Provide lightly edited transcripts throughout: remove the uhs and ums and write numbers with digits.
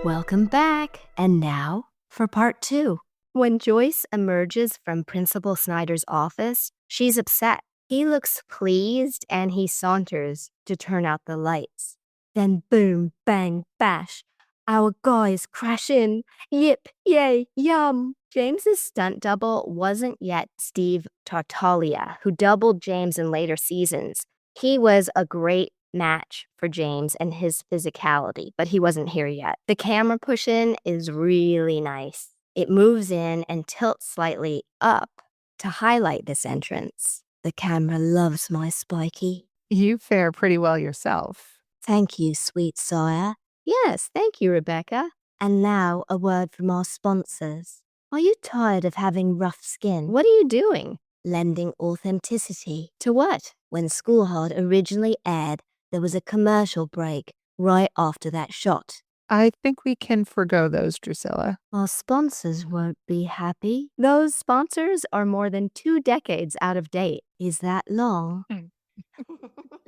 Welcome back, and now for part 2. When Joyce emerges from Principal Snyder's office, she's upset. He looks pleased and he saunters to turn out the lights. Then boom, bang, bash. Our guys crash in. Yip, yay, yum. James's stunt double wasn't yet Steve Tartaglia, who doubled James in later seasons. He was a great match for James and his physicality, but he wasn't here yet. The camera push-in is really nice. It moves in and tilts slightly up to highlight this entrance. The camera loves my Spiky. You fare pretty well yourself. Thank you, sweet sire. Yes, thank you, Rebecca. And now a word from our sponsors. Are you tired of having rough skin? What are you doing? Lending authenticity. To what? When Schoolhard originally aired, there was a commercial break right after that shot. I think we can forgo those, Drusilla. Our sponsors won't be happy. Those sponsors are more than 2 decades out of date. Is that long?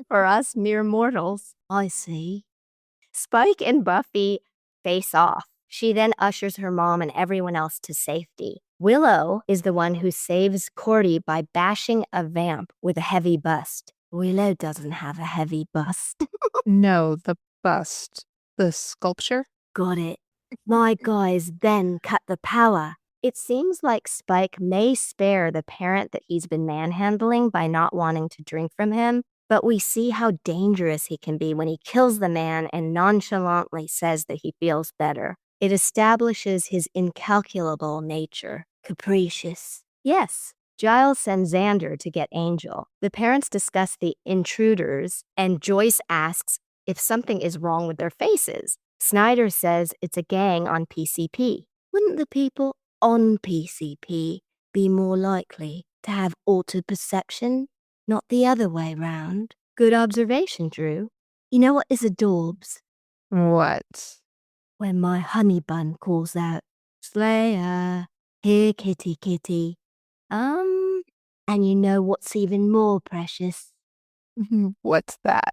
For us mere mortals. I see. Spike and Buffy face off. She then ushers her mom and everyone else to safety. Willow is the one who saves Cordy by bashing a vamp with a heavy bust. Willow doesn't have a heavy bust. No, the bust. The sculpture? Got it. My guys then cut the power. It seems like Spike may spare the parent that he's been manhandling by not wanting to drink from him, but we see how dangerous he can be when he kills the man and nonchalantly says that he feels better. It establishes his incalculable nature. Capricious. Yes, Giles sends Xander to get Angel. The parents discuss the intruders, and Joyce asks if something is wrong with their faces. Snyder says it's a gang on PCP. Wouldn't the people on PCP be more likely to have altered perception, not the other way round? Good observation, Drew. You know what is adorbs? What? When my honey bun calls out, Slayer, here kitty kitty. And you know what's even more precious? What's that?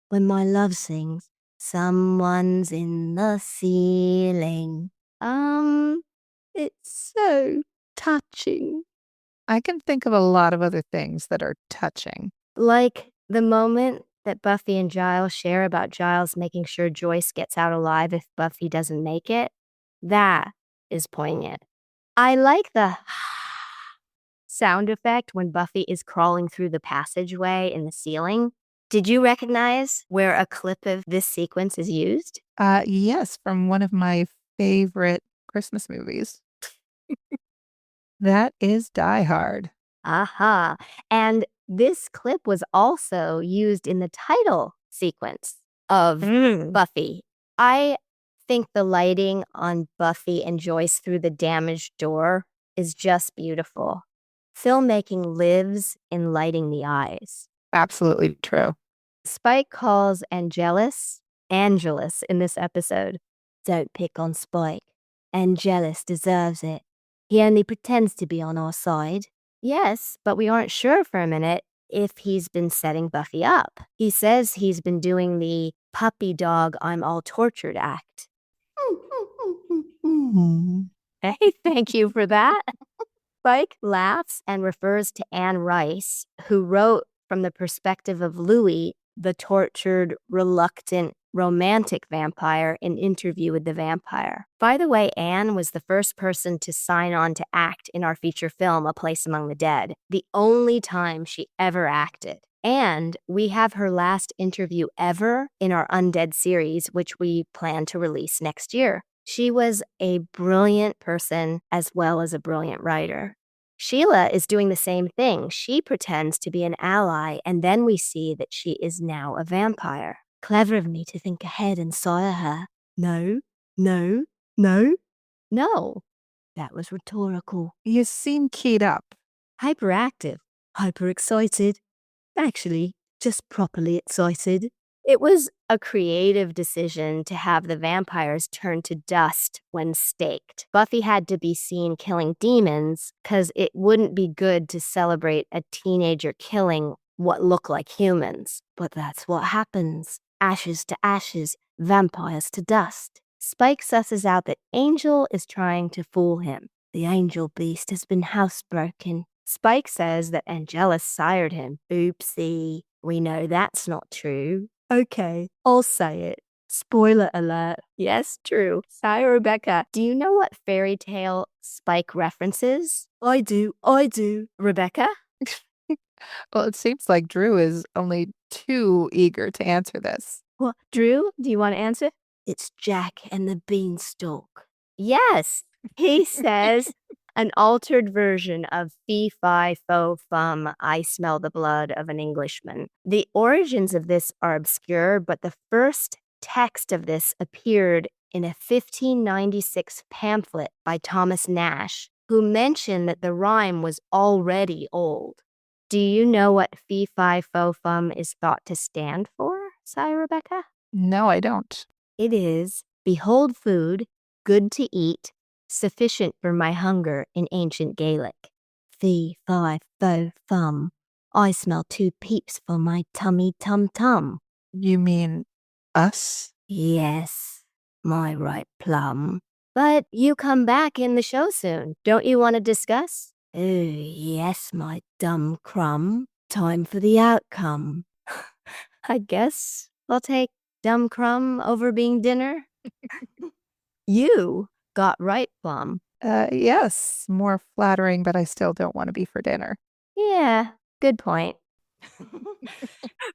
When my love sings, someone's in the ceiling. It's so touching. I can think of a lot of other things that are touching. Like the moment that Buffy and Giles share about Giles making sure Joyce gets out alive if Buffy doesn't make it. That is poignant. I like the sound effect when Buffy is crawling through the passageway in the ceiling. Did you recognize where a clip of this sequence is used? Yes, from one of my favorite Christmas movies. That is Die Hard. Aha. And this clip was also used in the title sequence of Buffy. I think the lighting on Buffy and Joyce through the damaged door is just beautiful. Filmmaking lives in lighting the eyes. Absolutely true. Spike calls Angelus in this episode. Don't pick on Spike. Angelus deserves it. He only pretends to be on our side. Yes, but we aren't sure for a minute if he's been setting Buffy up. He says he's been doing the puppy dog I'm all tortured act. Hey, thank you for that. Spike laughs and refers to Anne Rice, who wrote from the perspective of Louis, the tortured, reluctant, romantic vampire in Interview with the Vampire. By the way, Anne was the first person to sign on to act in our feature film, A Place Among the Dead, the only time she ever acted. And we have her last interview ever in our Undead series, which we plan to release next year. She was a brilliant person as well as a brilliant writer. Sheila is doing the same thing. She pretends to be an ally, and then we see that she is now a vampire. Clever of me to think ahead and sire her. No. That was rhetorical. You seem keyed up. Hyperactive. Hyper-excited. Actually, just properly excited. It was a creative decision to have the vampires turn to dust when staked. Buffy had to be seen killing demons because it wouldn't be good to celebrate a teenager killing what look like humans. But that's what happens. Ashes to ashes, vampires to dust. Spike susses out that Angel is trying to fool him. The angel beast has been housebroken. Spike says that Angelus sired him. Oopsie. We know that's not true. Okay, I'll say it. Spoiler alert. Yes, true. Hi, Rebecca. Do you know what fairy tale Spike references? I do. Rebecca? Well, it seems like Drew is only too eager to answer this. What, Drew? Do you want to answer? It's Jack and the Beanstalk. Yes, he says an altered version of fee fi fo fum, I smell the blood of an Englishman. The origins of this are obscure, but the first text of this appeared in a 1596 pamphlet by Thomas Nash, who mentioned that the rhyme was already old. Do you know what fee fi fo fum is thought to stand for, Sigh Rebecca? No, I don't. It is, behold food, good to eat, sufficient for my hunger in ancient Gaelic. Fee, fi, fo, fum. I smell 2 peeps for my tummy tum-tum. You mean us? Yes, my right plum. But you come back in the show soon. Don't you want to discuss? Oh, yes, my dumb crumb. Time for the outcome. I guess I'll take dumb crumb over being dinner. You got right plum. Yes, more flattering, but I still don't want to be for dinner. Yeah, good point.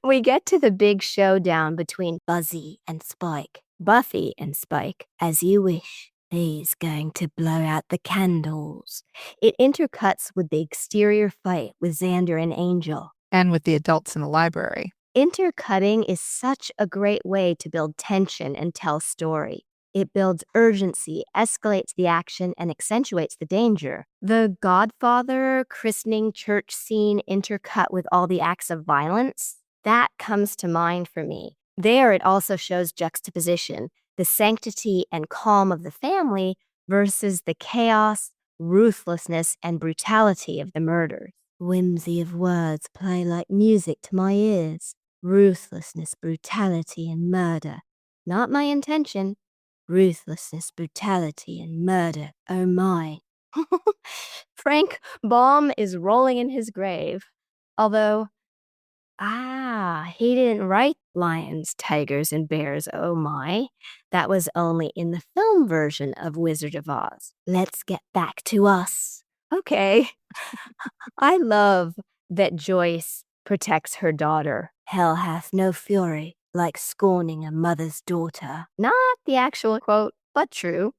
We get to the big showdown between Buzzy and Spike. Buffy and Spike, as you wish. He's going to blow out the candles. It intercuts with the exterior fight with Xander and Angel. And with the adults in the library. Intercutting is such a great way to build tension and tell story. It builds urgency, escalates the action, and accentuates the danger. The Godfather christening church scene intercut with all the acts of violence, that comes to mind for me. There, it also shows juxtaposition, the sanctity and calm of the family versus the chaos, ruthlessness, and brutality of the murders. Whimsy of words play like music to my ears. Ruthlessness, brutality, and murder. Not my intention. Ruthlessness, brutality, and murder. Oh my. Frank Baum is rolling in his grave. Although, he didn't write lions, tigers, and bears. Oh my. That was only in the film version of Wizard of Oz. Let's get back to us. Okay. I love that Joyce protects her daughter. Hell hath no fury like scorning a mother's daughter. Not the actual quote, but true.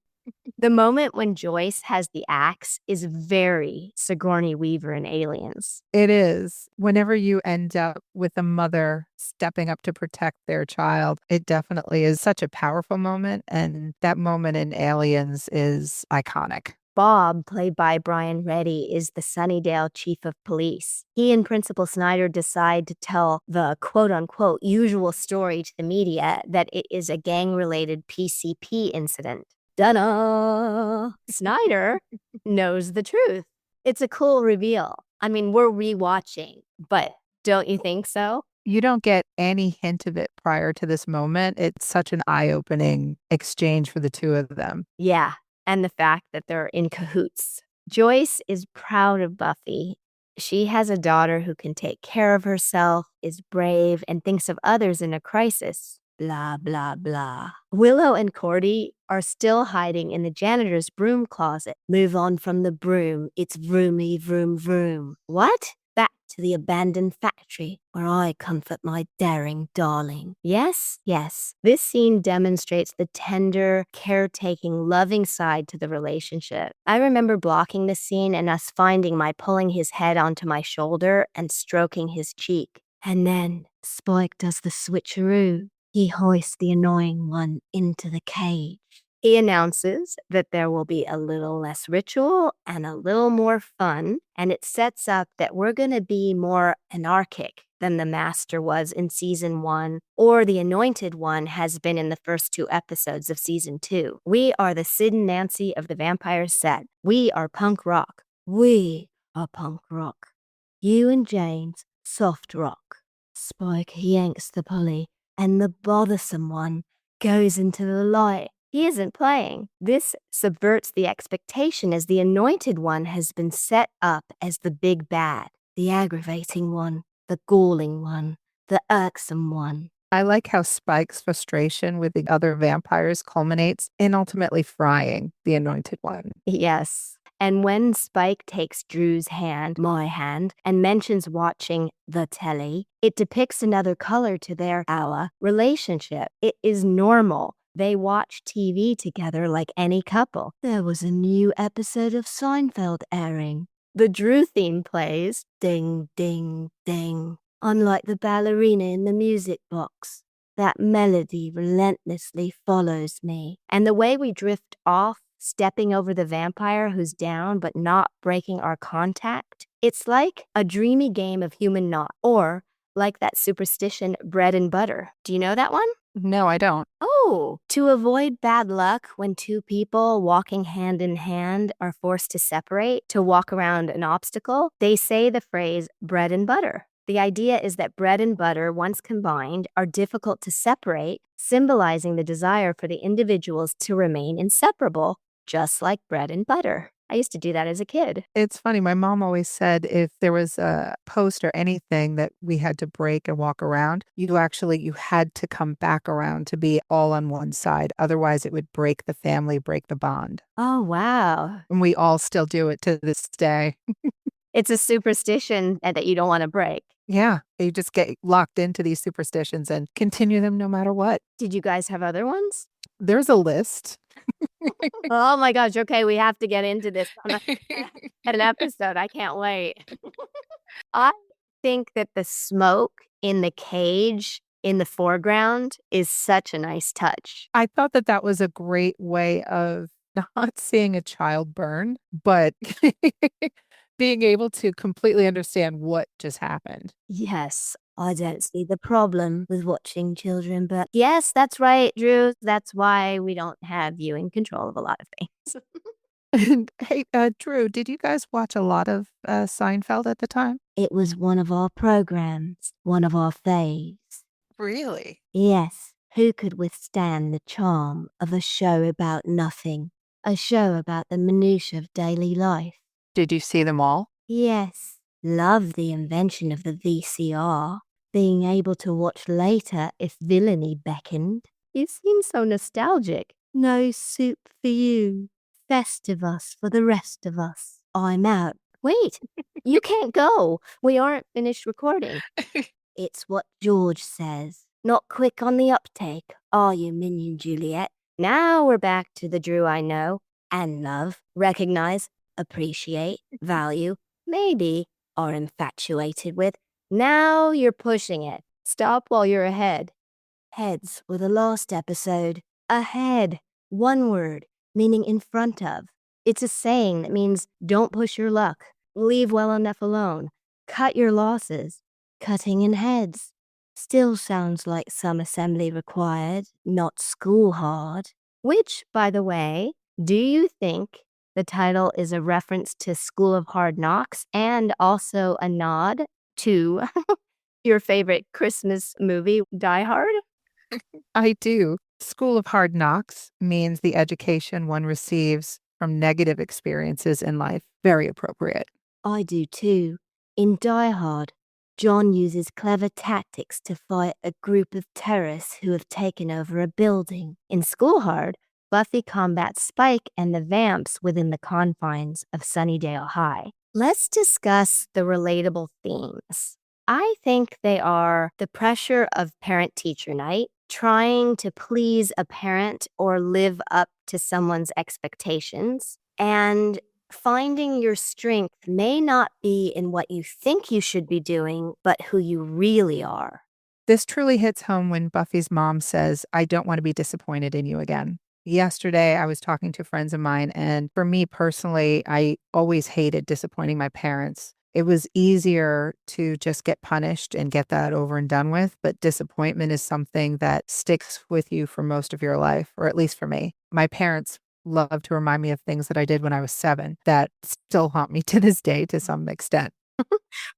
The moment when Joyce has the axe is very Sigourney Weaver in Aliens. It is. Whenever you end up with a mother stepping up to protect their child, it definitely is such a powerful moment. And that moment in Aliens is iconic. Bob, played by Brian Reddy, is the Sunnydale chief of police. He and Principal Snyder decide to tell the quote-unquote usual story to the media that it is a gang-related PCP incident. Dunna! Snyder knows the truth. It's a cool reveal. I mean, we're rewatching, but don't you think so? You don't get any hint of it prior to this moment. It's such an eye-opening exchange for the two of them. Yeah. And the fact that they're in cahoots. Joyce is proud of Buffy. She has a daughter who can take care of herself, is brave, and thinks of others in a crisis. Blah, blah, blah. Willow and Cordy are still hiding in the janitor's broom closet. Move on from the broom. It's vroomy, vroom, vroom. What? Back to the abandoned factory where I comfort my daring darling. Yes, yes. This scene demonstrates the tender, caretaking, loving side to the relationship. I remember blocking the scene and us finding my pulling his head onto my shoulder and stroking his cheek. And then Spike does the switcheroo. He hoists the annoying one into the cage. He announces that there will be a little less ritual and a little more fun, and it sets up that we're going to be more anarchic than the Master was in Season 1, or the Anointed One has been in the first 2 episodes of Season 2. We are the Sid and Nancy of the Vampire set. We are punk rock. We are punk rock. You and James, soft rock. Spike yanks the pulley, and the bothersome one goes into the light. He isn't playing. This subverts the expectation as the anointed one has been set up as the big bad, the aggravating one, the galling one, the irksome one. I like how Spike's frustration with the other vampires culminates in ultimately frying the anointed one. Yes. And when Spike takes Dru's hand, my hand, and mentions watching the telly, it depicts another color to our relationship. It is normal. They watch TV together like any couple. There was a new episode of Seinfeld airing. The Dru theme plays. Ding, ding, ding. Unlike the ballerina in the music box. That melody relentlessly follows me. And the way we drift off, stepping over the vampire who's down but not breaking our contact, it's like a dreamy game of human knot, or like that superstition bread and butter. Do you know that one? No, I don't. Oh, to avoid bad luck when two people walking hand in hand are forced to separate to walk around an obstacle, they say the phrase bread and butter. The idea is that bread and butter, once combined, are difficult to separate, symbolizing the desire for the individuals to remain inseparable, just like bread and butter. I used to do that as a kid. It's funny. My mom always said if there was a post or anything that we had to break and walk around, you had to come back around to be all on one side. Otherwise, it would break the family, break the bond. Oh, wow. And we all still do it to this day. It's a superstition that you don't want to break. Yeah. You just get locked into these superstitions and continue them no matter what. Did you guys have other ones? There's a list. Oh my gosh, okay, we have to get into this on an episode. I can't wait. I think that the smoke in the cage in the foreground is such a nice touch. I thought that that was a great way of not seeing a child burn, but being able to completely understand what just happened. Yes, I don't see the problem with watching children, but yes, that's right, Dru. That's why we don't have you in control of a lot of things. And hey, Drew, did you guys watch a lot of Seinfeld at the time? It was one of our programs, one of our faves. Really? Yes, who could withstand the charm of a show about nothing? A show about the minutiae of daily life. Did you see them all? Yes, love the invention of the VCR. Being able to watch later if villainy beckoned. You seem so nostalgic. No soup for you. Festivus for the rest of us. I'm out. Wait, you can't go. We aren't finished recording. It's what George says. Not quick on the uptake, are you, Minion Juliet? Now we're back to the Dru I know and love, recognize, appreciate, value, maybe are infatuated with. Now you're pushing it. Stop while you're ahead. Heads were the last episode. Ahead. One word, meaning in front of. It's a saying that means don't push your luck. Leave well enough alone. Cut your losses. Cutting in heads. Still sounds like some assembly required, not school hard. Which, by the way, do you think the title is a reference to School of Hard Knocks and also a nod to your favorite Christmas movie, Die Hard? I do. School of Hard Knocks means the education one receives from negative experiences in life. Very appropriate. I do too. In Die Hard, John uses clever tactics to fight a group of terrorists who have taken over a building. In Schoolhard, Buffy combats Spike and the vamps within the confines of Sunnydale High. Let's discuss the relatable themes. I think they are the pressure of parent-teacher night, trying to please a parent or live up to someone's expectations, and finding your strength may not be in what you think you should be doing, but who you really are. This truly hits home when Buffy's mom says, I don't want to be disappointed in you again. Yesterday, I was talking to friends of mine, and for me personally, I always hated disappointing my parents. It was easier to just get punished and get that over and done with, but disappointment is something that sticks with you for most of your life, or at least for me. My parents love to remind me of things that I did when I was 7 that still haunt me to this day to some extent.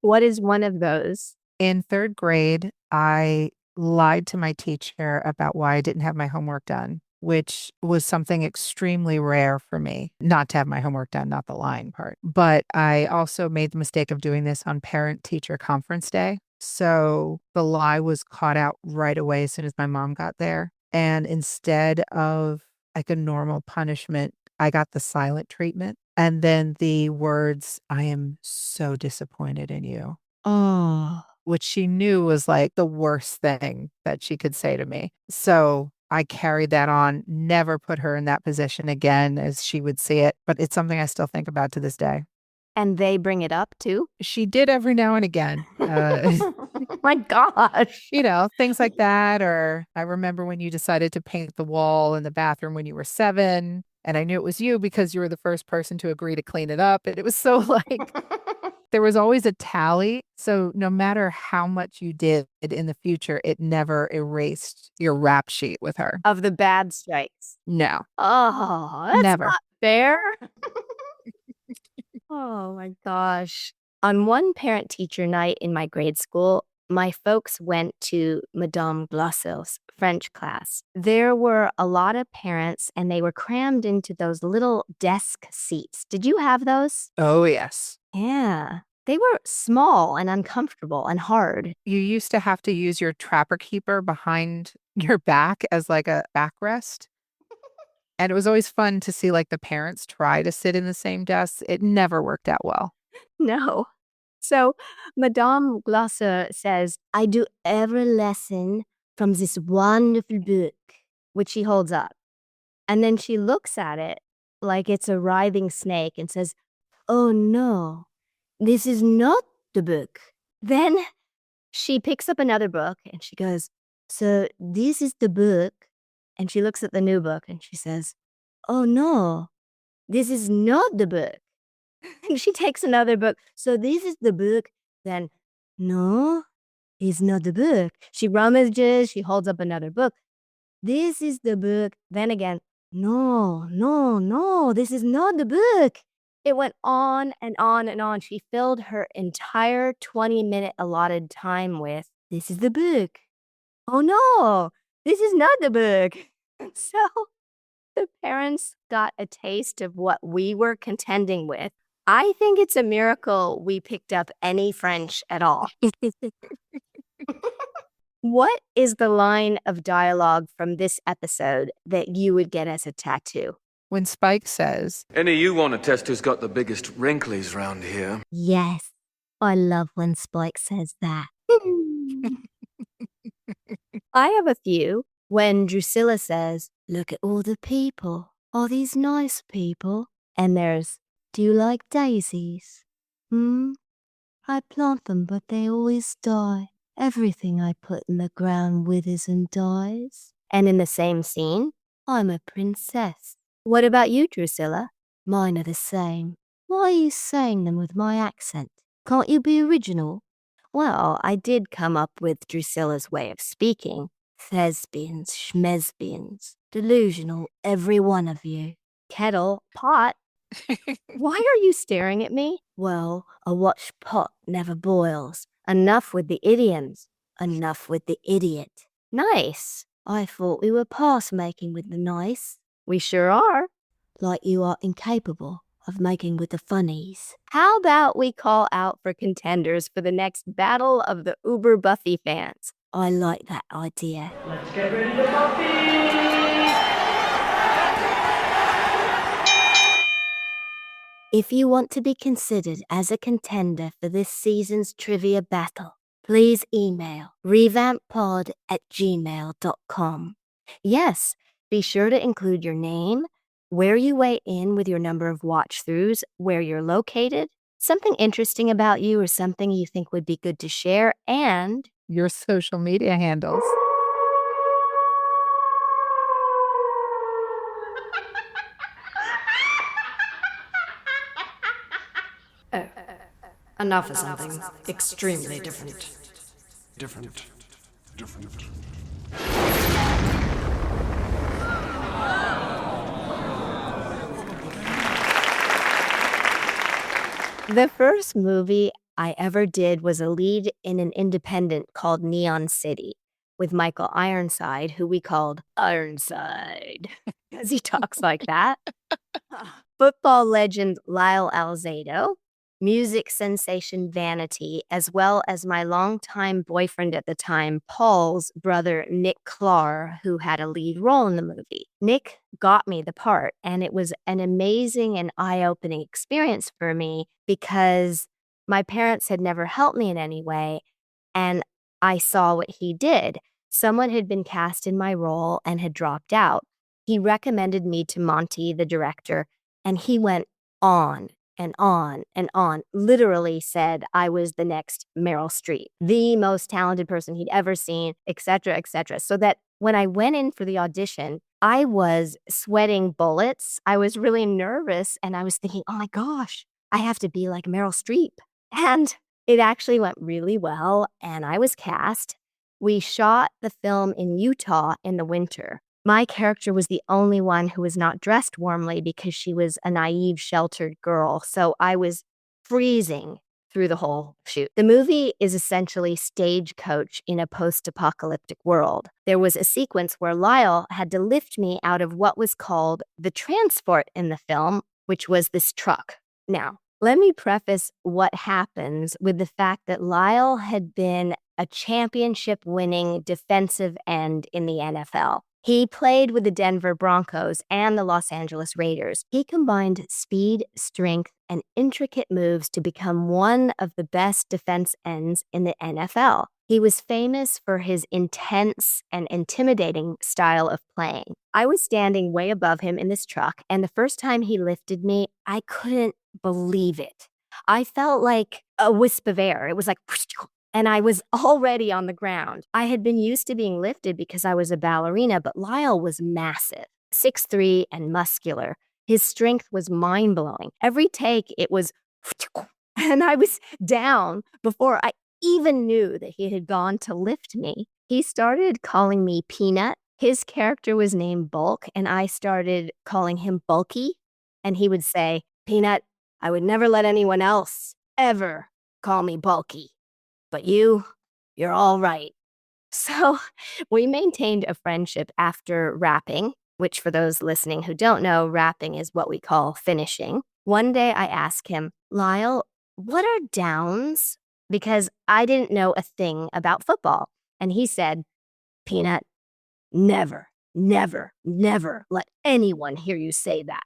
What is one of those? In 3rd grade, I lied to my teacher about why I didn't have my homework done. which was something extremely rare for me, not to have my homework done, not the lying part. But I also made the mistake of doing this on parent-teacher conference day. So the lie was caught out right away as soon as my mom got there. And instead of like a normal punishment, I got the silent treatment. And then the words, "I am so disappointed in you." Oh, which she knew was like the worst thing that she could say to me. So I carried that on, never put her in that position again as she would see it. But it's something I still think about to this day. And they bring it up too? She did every now and again. My gosh. Things like that. Or I remember when you decided to paint the wall in the bathroom when you were 7. And I knew it was you because you were the first person to agree to clean it up. And it was so like, there was always a tally. So no matter how much you did in the future, it never erased your rap sheet with her. Of the bad strikes. No. Oh, that's Never. not fair. Oh my gosh. On one parent-teacher night in my grade school, my folks went to Madame Glassel's French class. There were a lot of parents and they were crammed into those little desk seats. Did you have those? Oh, yes. Yeah. They were small and uncomfortable and hard. You used to have to use your trapper keeper behind your back as like a backrest. And it was always fun to see like the parents try to sit in the same desks. It never worked out well. No. So Madame Glasser says, "I do every lesson from this wonderful book," which she holds up. And then she looks at it like it's a writhing snake and says, "Oh no, this is not the book." Then she picks up another book and she goes, "So this is the book." And she looks at the new book and she says, "Oh no, this is not the book." And she takes another book. "So this is the book." Then, "No, it's not the book." She rummages, she holds up another book. "This is the book." Then again, "No, no, no, this is not the book." It went on and on and on. She filled her entire 20-minute allotted time with, "This is the book. Oh no, this is not the book." So the parents got a taste of what we were contending with. I think it's a miracle we picked up any French at all. What is the line of dialogue from this episode that you would get as a tattoo? When Spike says, "Any of you want to test who's got the biggest wrinklies round here?" Yes, I love when Spike says that. I have a few. When Drusilla says, "Look at all the people. Are these nice people?" And there's, "Do you like daisies?" I plant them, but they always die. Everything I put in the ground withers and dies." And in the same scene, "I'm a princess." What about you, Drusilla? "Mine are the same." "Why are you saying them with my accent? Can't you be original?" Well, I did come up with Drusilla's way of speaking. Thespians, schmesbians, delusional, every one of you. Kettle, pot. Why are you staring at me? Well, a watched pot never boils. Enough with the idioms. Enough with the idiot. Nice. I thought we were past making with the nice. We sure are. Like you are incapable of making with the funnies. How about we call out for contenders for the next battle of the Uber Buffy fans? I like that idea. Let's get ready to Buffy! If you want to be considered as a contender for this season's trivia battle, please email revampedpod@gmail.com. Yes, be sure to include your name, where you weigh in with your number of watch-throughs, where you're located, something interesting about you or something you think would be good to share, and your social media handles. enough of something extremely different. Different. The first movie I ever did was a lead in an independent called Neon City. with Michael Ironside, who we called Ironside because he talks like that. Football legend Lyle Alzado, music sensation Vanity, as well as my longtime boyfriend at the time, Paul's brother, Nick Clark, who had a lead role in the movie. Nick got me the part, and it was an amazing and eye-opening experience for me because my parents had never helped me in any way, and I saw what he did. Someone had been cast in my role and had dropped out. He recommended me to Monty, the director, and he went on and on and on, literally said I was the next Meryl Streep, the most talented person he'd ever seen, et cetera, so that when I went in for the audition, I was sweating bullets. I was really nervous, and I was thinking, oh my gosh, I have to be like Meryl Streep. And it actually went really well, and I was cast. We shot the film in Utah in the winter. My character was the only one who was not dressed warmly because she was a naive, sheltered girl, so I was freezing through the whole shoot. The movie is essentially Stagecoach in a post-apocalyptic world. There was a sequence where Lyle had to lift me out of what was called the transport in the film, which was this truck. Now, let me preface what happens with the fact that Lyle had been a championship-winning defensive end in the NFL. He played with the Denver Broncos and the Los Angeles Raiders. He combined speed, strength, and intricate moves to become one of the best defense ends in the NFL. He was famous for his intense and intimidating style of playing. I was standing way above him in this truck, and the first time he lifted me, I couldn't believe it. I felt like a wisp of air. It was like, and I was already on the ground. I had been used to being lifted because I was a ballerina, but Lyle was massive, 6'3" and muscular. His strength was mind-blowing. Every take, it was, and I was down before I even knew that he had gone to lift me. He started calling me Peanut. His character was named Bulk, and I started calling him Bulky. And he would say, Peanut, I would never let anyone else ever call me Bulky. But you're all right. So we maintained a friendship after rapping, which for those listening who don't know, rapping is what we call finishing. One day I asked him, Lyle, what are downs? Because I didn't know a thing about football. And he said, Peanut, never let anyone hear you say that.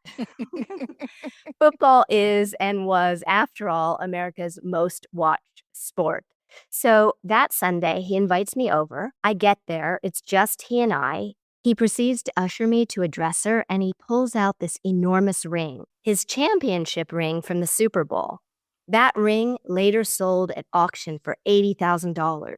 Football is and was, after all, America's most watched sport. So that Sunday, he invites me over. I get there. It's just he and I. He proceeds to usher me to a dresser, and he pulls out this enormous ring, his championship ring from the Super Bowl. That ring later sold at auction for $80,000.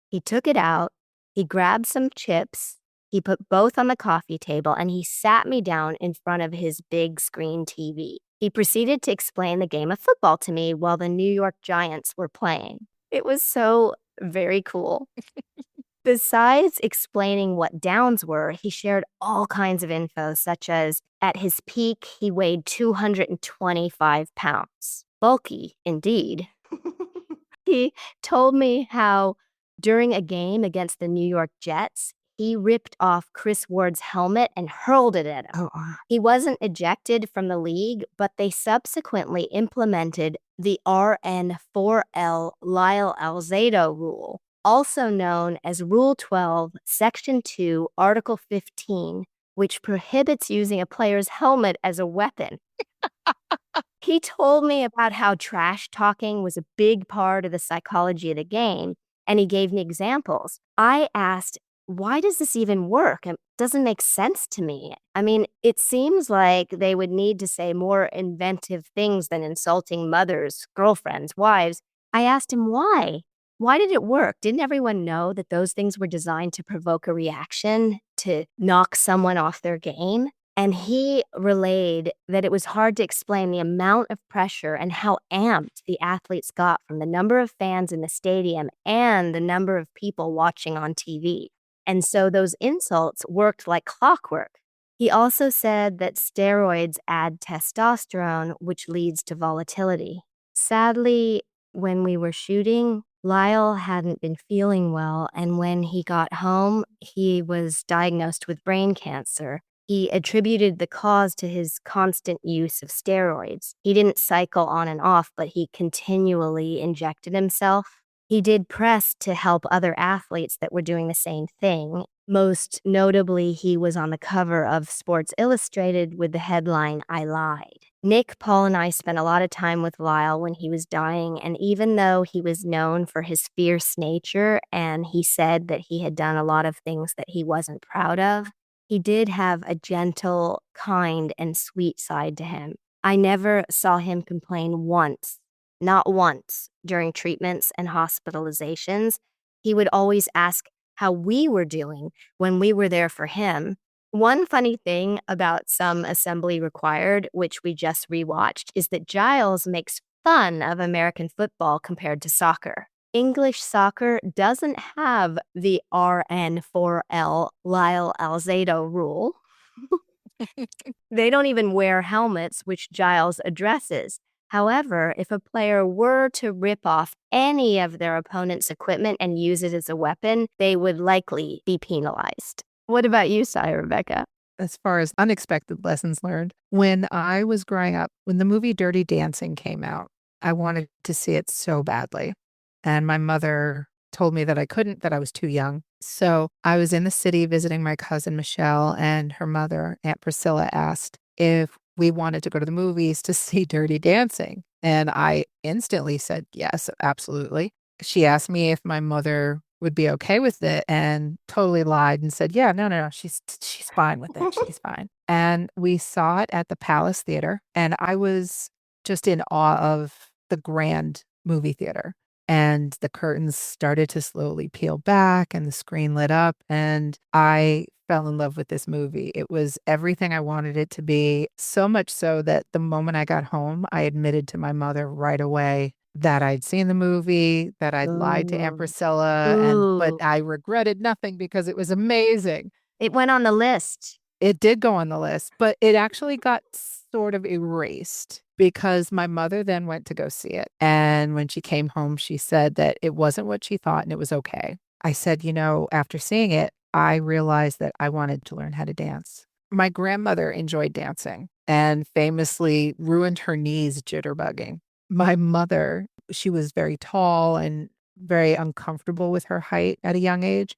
He took it out. He grabbed some chips. He put both on the coffee table, and he sat me down in front of his big screen TV. He proceeded to explain the game of football to me while the New York Giants were playing. It was so very cool. Besides explaining what downs were, he shared all kinds of info, such as at his peak, he weighed 225 pounds. Bulky, indeed. He told me how during a game against the New York Jets, he ripped off Chris Ward's helmet and hurled it at him. He wasn't ejected from the league, but they subsequently implemented the RN4L Lyle Alzado rule, also known as Rule 12, Section 2, Article 15, which prohibits using a player's helmet as a weapon. He told me about how trash talking was a big part of the psychology of the game, and he gave me examples. I asked, why does this even work? It doesn't make sense to me. I mean, it seems like they would need to say more inventive things than insulting mothers, girlfriends, wives. I asked him why. Why did it work? Didn't everyone know that those things were designed to provoke a reaction, to knock someone off their game? And he relayed that it was hard to explain the amount of pressure and how amped the athletes got from the number of fans in the stadium and the number of people watching on TV. And so those insults worked like clockwork. He also said that steroids add testosterone, which leads to volatility. Sadly, when we were shooting, Lyle hadn't been feeling well, and when he got home, he was diagnosed with brain cancer. He attributed the cause to his constant use of steroids. He didn't cycle on and off, but he continually injected himself. He did press to help other athletes that were doing the same thing. Most notably, he was on the cover of Sports Illustrated with the headline, "I Lied." Nick, Paul, and I spent a lot of time with Lyle when he was dying, and even though he was known for his fierce nature and he said that he had done a lot of things that he wasn't proud of, he did have a gentle, kind, and sweet side to him. I never saw him complain once, not once, during treatments and hospitalizations. He would always ask how we were doing when we were there for him. One funny thing about Some Assembly Required, which we just rewatched, is that Giles makes fun of American football compared to soccer. English soccer doesn't have the RN4L Lyle Alzado rule. They don't even wear helmets, which Giles addresses. However, if a player were to rip off any of their opponent's equipment and use it as a weapon, they would likely be penalized. What about you, Rebecca? As far as unexpected lessons learned, when I was growing up, when the movie Dirty Dancing came out, I wanted to see it so badly. And my mother told me that I couldn't, that I was too young. So I was in the city visiting my cousin Michelle, and her mother, Aunt Priscilla, asked if we wanted to go to the movies to see Dirty Dancing. And I instantly said, yes, absolutely. She asked me if my mother would be okay with it and totally lied and said, yeah, no, she's fine with it. She's fine. And we saw it at the Palace Theater, and I was just in awe of the grand movie theater. And the curtains started to slowly peel back and the screen lit up, and I fell in love with this movie. It was everything I wanted it to be, so much so that the moment I got home, I admitted to my mother right away that I'd seen the movie, that I'd lied to Aunt Priscilla, but I regretted nothing because it was amazing. It went on the list. It did go on the list, but it actually got sort of erased because my mother then went to go see it. And when she came home, she said that it wasn't what she thought and it was okay. I said, after seeing it, I realized that I wanted to learn how to dance. My grandmother enjoyed dancing and famously ruined her knees jitterbugging. My mother, she was very tall and very uncomfortable with her height at a young age,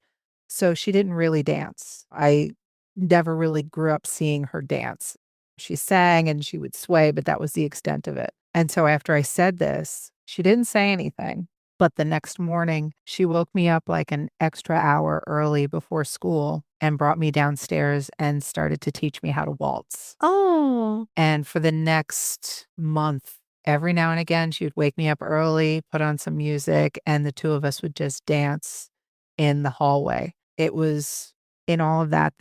so she didn't really dance. I never really grew up seeing her dance. She sang and she would sway, but that was the extent of it. And so after I said this, she didn't say anything. But the next morning, she woke me up like an extra hour early before school and brought me downstairs and started to teach me how to waltz. Oh. And for the next month, every now and again, she would wake me up early, put on some music, and the two of us would just dance in the hallway. It was in all of that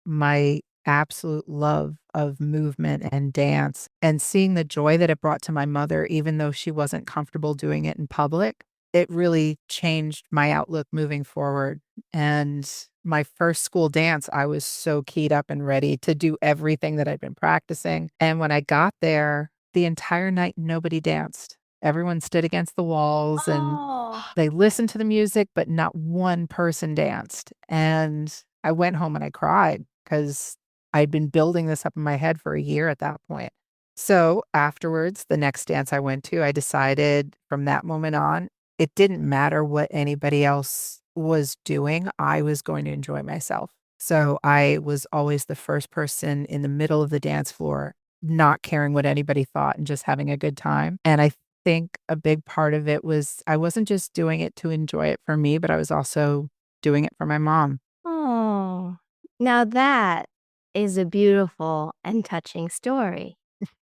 my absolute love of movement and dance and seeing the joy that it brought to my mother, even though she wasn't comfortable doing it in public, it really changed my outlook moving forward. And my first school dance, I was so keyed up and ready to do everything that I'd been practicing. And when I got there, the entire night, nobody danced. Everyone stood against the walls and they listened to the music, but not one person danced. And I went home and I cried because I'd been building this up in my head for a year at that point. So afterwards, the next dance I went to, I decided from that moment on, it didn't matter what anybody else was doing. I was going to enjoy myself. So I was always the first person in the middle of the dance floor, not caring what anybody thought and just having a good time. And I think a big part of it was I wasn't just doing it to enjoy it for me, but I was also doing it for my mom. Oh, now that is a beautiful and touching story.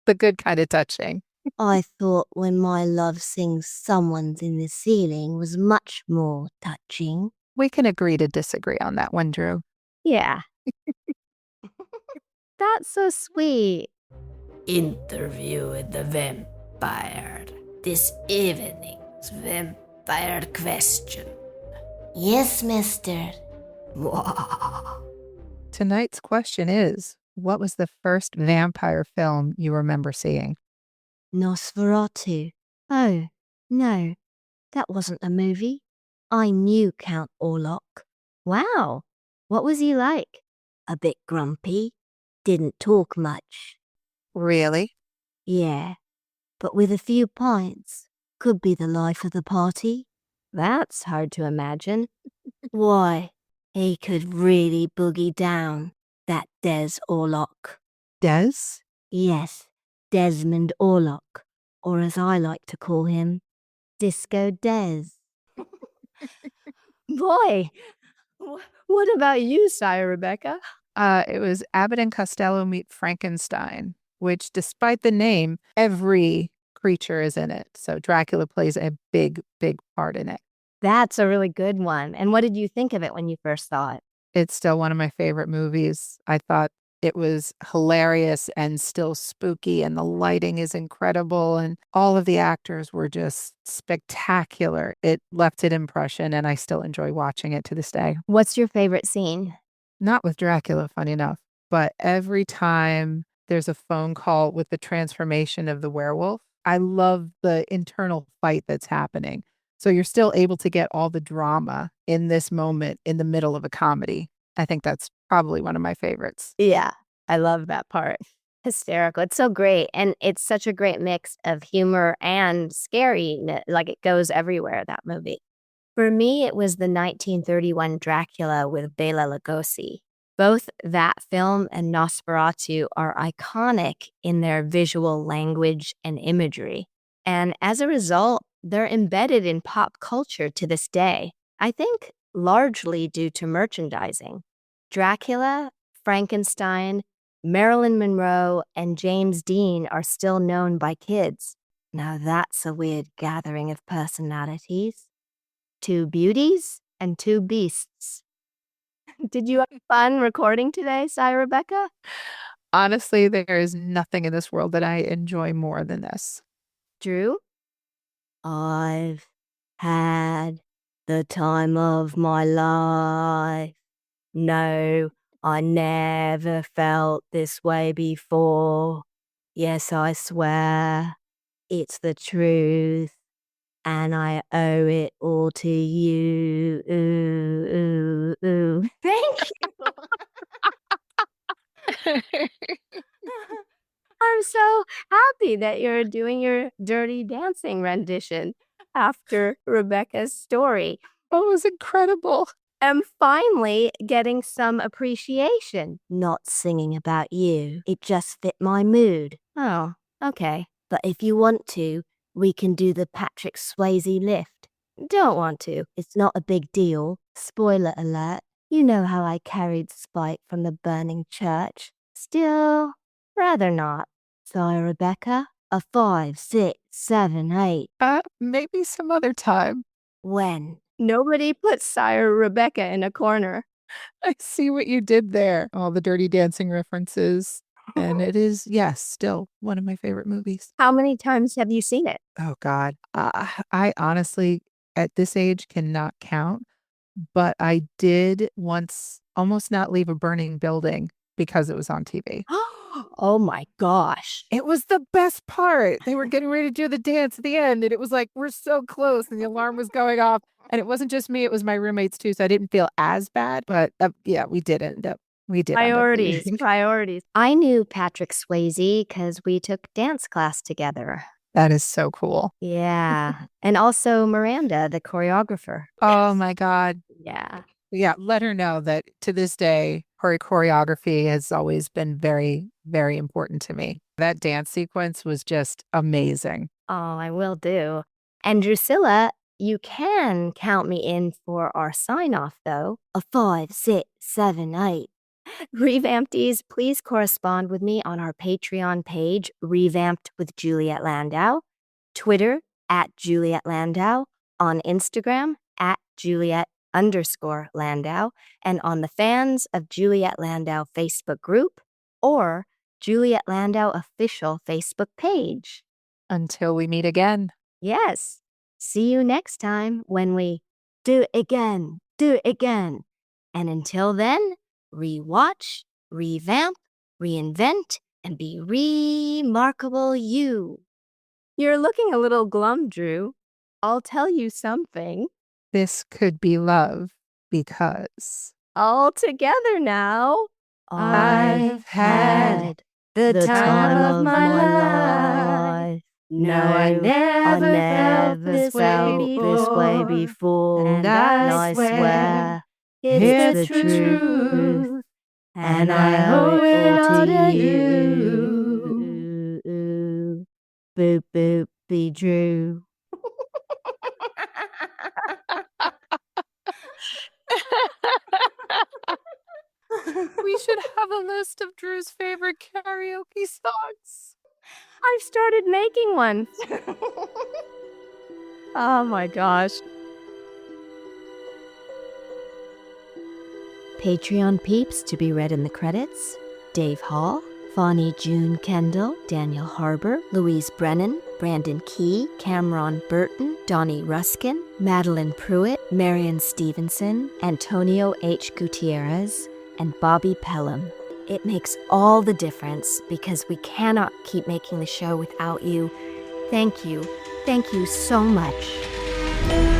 The good kind of touching. I thought When My Love Sings Someone's in the Ceiling was much more touching. We can agree to disagree on that one, Drew. Yeah. That's so sweet. Interview with the vampire. This evening's vampire question. Yes, mister. Tonight's question is, what was the first vampire film you remember seeing? Nosferatu. Oh, no. That wasn't a movie. I knew Count Orlok. Wow. What was he like? A bit grumpy. Didn't talk much. Really? Yeah, but with a few pints. Could be the life of the party. That's hard to imagine. Why? He could really boogie down, that Des Orlok. Des? Yes, Desmond Orlok, or as I like to call him, Disco Des. Boy, what about you, Sire Rebecca? It was Abbott and Costello Meet Frankenstein, which, despite the name, every creature is in it. So Dracula plays a big, big part in it. That's a really good one. And what did you think of it when you first saw it? It's still one of my favorite movies. I thought it was hilarious and still spooky, and the lighting is incredible, and all of the actors were just spectacular. It left an impression, and I still enjoy watching it to this day. What's your favorite scene? Not with Dracula, funny enough, but every time there's a phone call with the transformation of the werewolf, I love the internal fight that's happening. So you're still able to get all the drama in this moment in the middle of a comedy. I think that's probably one of my favorites. Yeah, I love that part. Hysterical. It's so great. And it's such a great mix of humor and scary. Like it goes everywhere, that movie. For me, it was the 1931 Dracula with Bela Lugosi. Both that film and Nosferatu are iconic in their visual language and imagery. And as a result, they're embedded in pop culture to this day. I think largely due to merchandising. Dracula, Frankenstein, Marilyn Monroe, and James Dean are still known by kids. Now that's a weird gathering of personalities. 2 beauties and 2 beasts. Did you have fun recording today, Sire Rebecca? Honestly, there is nothing in this world that I enjoy more than this. Drew? I've had the time of my life. No, I never felt this way before. Yes, I swear, it's the truth, and I owe it all to you. Ooh, ooh, ooh. Thank you. I'm so happy that you're doing your Dirty Dancing rendition after Rebecca's story. Oh, it was incredible. I'm finally getting some appreciation. Not singing about you. It just fit my mood. Oh, okay. But if you want to, we can do the Patrick Swayze lift. Don't want to. It's not a big deal. Spoiler alert. You know how I carried Spike from the burning church. Still, rather not. Sorry, Rebecca. A 5, 6, 7, 8. Maybe some other time. When? Nobody puts Sire Rebecca in a corner. I see what you did there. All the Dirty Dancing references. And it is, yes, still one of my favorite movies. How many times have you seen it? Oh, God. I honestly, at this age, cannot count. But I did once almost not leave a burning building because it was on TV. Oh my gosh. It was the best part. They were getting ready to do the dance at the end, and it was like, we're so close, and the alarm was going off. And it wasn't just me, it was my roommates too, so I didn't feel as bad. But yeah, we did end up Priorities. I knew Patrick Swayze because we took dance class together. That is so cool. Yeah. And also Miranda, the choreographer. Oh my God. Yeah. Yeah, let her know that to this day, her choreography has always been very, very important to me. That dance sequence was just amazing. Oh, I will do. And Drusilla, you can count me in for our sign-off, though. A 5, 6, 7, 8. Revamptees, please correspond with me on our Patreon page, Revamped with Juliet Landau, Twitter @JulietLandau, on Instagram @Juliet_Landau, and on the Fans of Juliet Landau Facebook group or Juliet Landau official Facebook page. Until we meet again. Yes. See you next time when we do it again, do it again. And until then, rewatch, revamp, reinvent, and be remarkable you. You're looking a little glum, Drew. I'll tell you something. This could be love because All together now. I've had the time of my life. No, I never felt this way before. And I swear it's the truth. And I owe it all to you. Boop, boop, be Drew. we should have a list of Drew's favorite karaoke songs. I've started making one. Oh my gosh. Patreon peeps to be read in the credits: Dave Hall, Fawny June Kendall, Daniel Harbour, Louise Brennan, Brandon Key, Cameron Burton, Donnie Ruskin, Madeline Pruitt, Marion Stevenson, Antonio H. Gutierrez, and Bobby Pelham. It makes all the difference because we cannot keep making the show without you. Thank you. Thank you so much.